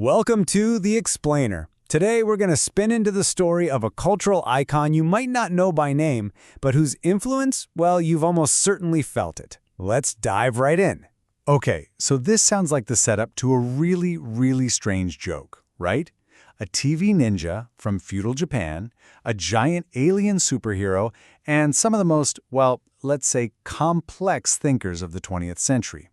Welcome to The Explainer. Today we're going to spin into the story of a cultural icon you might not know by name, but whose influence, well, you've almost certainly felt it. Let's dive right in. Okay, so this sounds like the setup to a really strange joke, right? A TV ninja from feudal Japan, a giant alien superhero, and some of the most, well, let's say complex thinkers of the 20th century.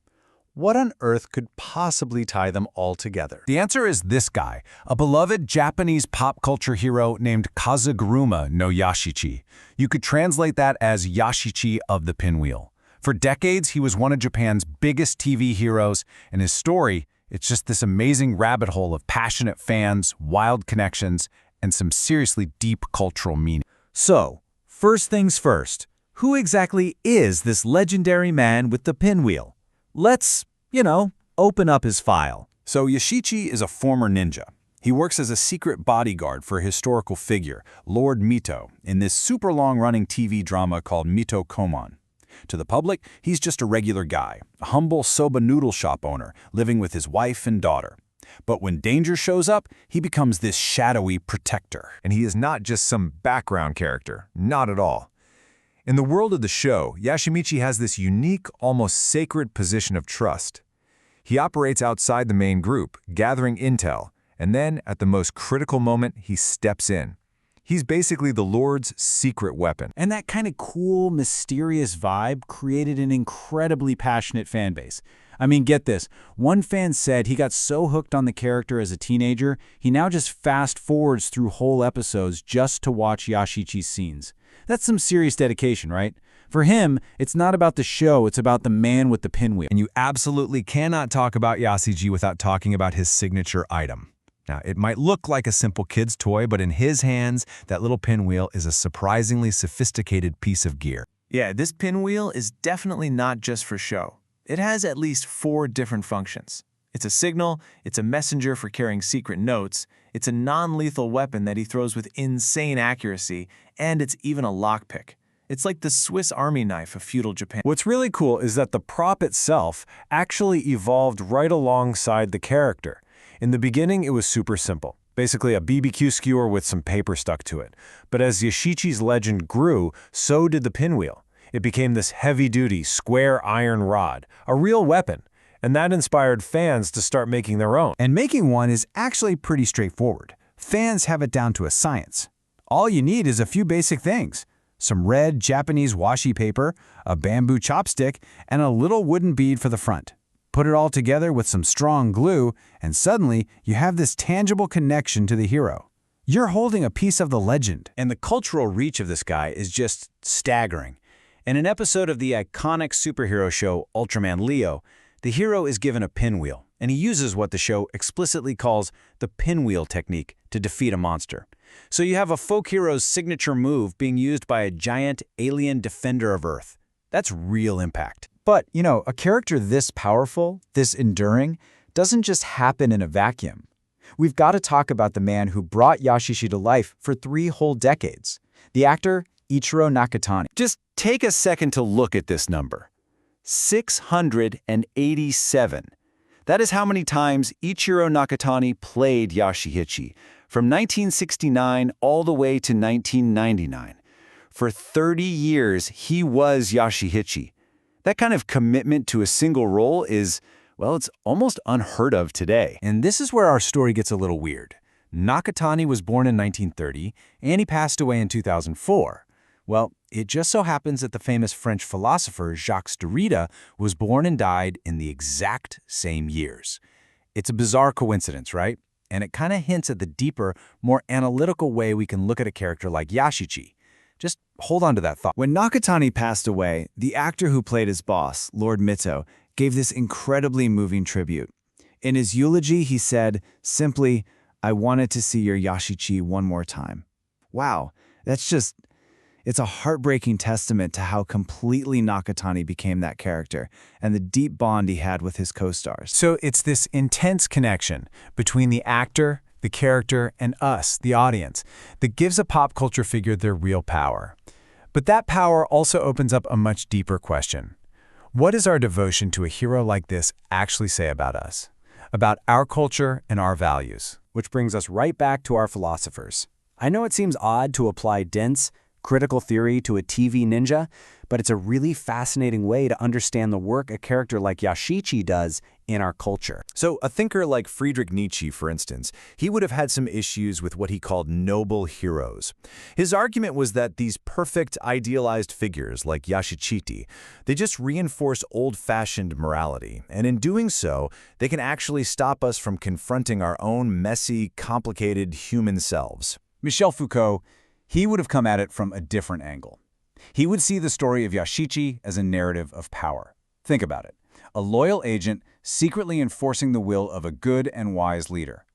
What on earth could possibly tie them all together? The answer is this guy, a beloved Japanese pop culture hero named Kazaguruma no Yashichi. You could translate that as Yashichi of the Pinwheel. For decades, he was one of Japan's biggest TV heroes, and his story, it's just this amazing rabbit hole of passionate fans, wild connections, and some seriously deep cultural meaning. So, first things first, who exactly is this legendary man with the pinwheel? Let's, open up his file. So Yashichi is a former ninja. He works as a secret bodyguard for a historical figure, Lord Mito, in this super long-running TV drama called Mito Kōmon. To the public, he's just a regular guy, a humble soba noodle shop owner, living with his wife and daughter. But when danger shows up, he becomes this shadowy protector. And he is not just some background character, not at all. In the world of the show, Yashichi has this unique, almost sacred position of trust. He operates outside the main group, gathering intel, and then, at the most critical moment, he steps in. He's basically the Lord's secret weapon. And that kind of cool, mysterious vibe created an incredibly passionate fan base. I mean, get this. One fan said he got so hooked on the character as a teenager, he now just fast-forwards through whole episodes just to watch Yashichi's scenes. That's some serious dedication, right? For him, it's not about the show, it's about the man with the pinwheel. And you absolutely cannot talk about Yashichi without talking about his signature item. Now, it might look like a simple kid's toy, but in his hands, that little pinwheel is a surprisingly sophisticated piece of gear. Yeah, this pinwheel is definitely not just for show. It has at least 4 different functions. It's a signal, it's a messenger for carrying secret notes, it's a non-lethal weapon that he throws with insane accuracy, and it's even a lockpick. It's like the Swiss Army knife of feudal Japan. What's really cool is that the prop itself actually evolved right alongside the character. In the beginning, it was super simple. Basically a BBQ skewer with some paper stuck to it. But as Yashichi's legend grew, so did the pinwheel. It became this heavy-duty, square iron rod, a real weapon. And that inspired fans to start making their own. And making one is actually pretty straightforward. Fans have it down to a science. All you need is a few basic things. Some red Japanese washi paper, a bamboo chopstick, and a little wooden bead for the front. Put it all together with some strong glue, and suddenly you have this tangible connection to the hero. You're holding a piece of the legend. And the cultural reach of this guy is just staggering. In an episode of the iconic superhero show Ultraman Leo, the hero is given a pinwheel, and he uses what the show explicitly calls the pinwheel technique to defeat a monster. So you have a folk hero's signature move being used by a giant alien defender of Earth. That's real impact. But, a character this powerful, this enduring, doesn't just happen in a vacuum. We've got to talk about the man who brought Yashichi to life for 3 whole decades. The actor, Ichiro Nakatani. Just take a second to look at this number. 687. That is how many times Ichiro Nakatani played Yashichi, from 1969 all the way to 1999. For 30 years, he was Yashichi. That kind of commitment to a single role is, well, it's almost unheard of today. And this is where our story gets a little weird. Nakatani was born in 1930, and he passed away in 2004. Well, it just so happens that the famous French philosopher Jacques Derrida was born and died in the exact same years. It's a bizarre coincidence, right? And it kind of hints at the deeper, more analytical way we can look at a character like Yashichi. Just hold on to that thought. When Nakatani passed away, the actor who played his boss, Lord Mito, gave this incredibly moving tribute. In his eulogy, he said, simply, "I wanted to see your Yashichi one more time." Wow, it's a heartbreaking testament to how completely Nakatani became that character and the deep bond he had with his co-stars. So it's this intense connection between the actor, the character, and us, the audience, that gives a pop culture figure their real power. But that power also opens up a much deeper question. What does our devotion to a hero like this actually say about us? about our culture and our values. Which brings us right back to our philosophers. I know it seems odd to apply dense, critical theory to a TV ninja, but it's a really fascinating way to understand the work a character like Yashichi does in our culture. So a thinker like Friedrich Nietzsche, for instance, he would have had some issues with what he called noble heroes. His argument was that these perfect, idealized figures like Yashichi, they just reinforce old-fashioned morality, and in doing so, they can actually stop us from confronting our own messy, complicated human selves. Michel Foucault, he would have come at it from a different angle. He would see the story of Yashichi as a narrative of power. Think about it. A loyal agent secretly enforcing the will of a good and wise leader.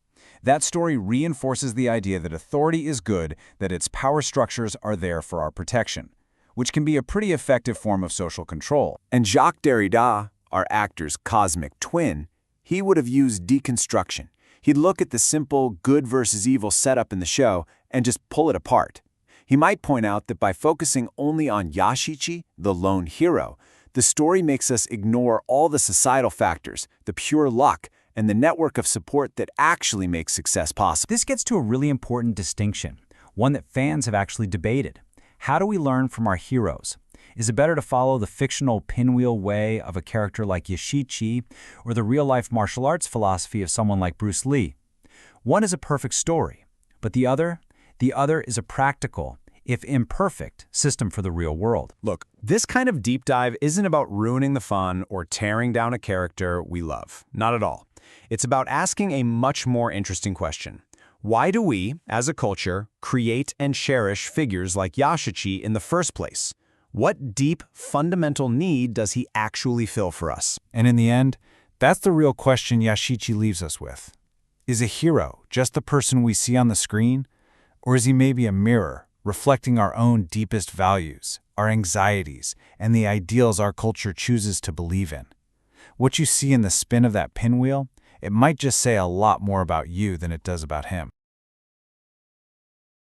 That story reinforces the idea that authority is good, that its power structures are there for our protection, which can be a pretty effective form of social control. And Jacques Derrida, our actor's cosmic twin, he would have used deconstruction. He'd look at the simple good versus evil setup in the show and just pull it apart. He might point out that by focusing only on Yashichi, the lone hero, the story makes us ignore all the societal factors, the pure luck, and the network of support that actually makes success possible. This gets to a really important distinction, one that fans have actually debated. How do we learn from our heroes? Is it better to follow the fictional pinwheel way of a character like Yashichi or the real-life martial arts philosophy of someone like Bruce Lee? One is a perfect story, but the other is a practical, if imperfect, system for the real world. Look, this kind of deep dive isn't about ruining the fun or tearing down a character we love. Not at all. It's about asking a much more interesting question. Why do we, as a culture, create and cherish figures like Yashichi in the first place? What deep, fundamental need does he actually fill for us? And in the end, that's the real question Yashichi leaves us with. Is a hero just the person we see on the screen? Or is he maybe a mirror, reflecting our own deepest values, our anxieties, and the ideals our culture chooses to believe in? What you see in the spin of that pinwheel, it might just say a lot more about you than it does about him.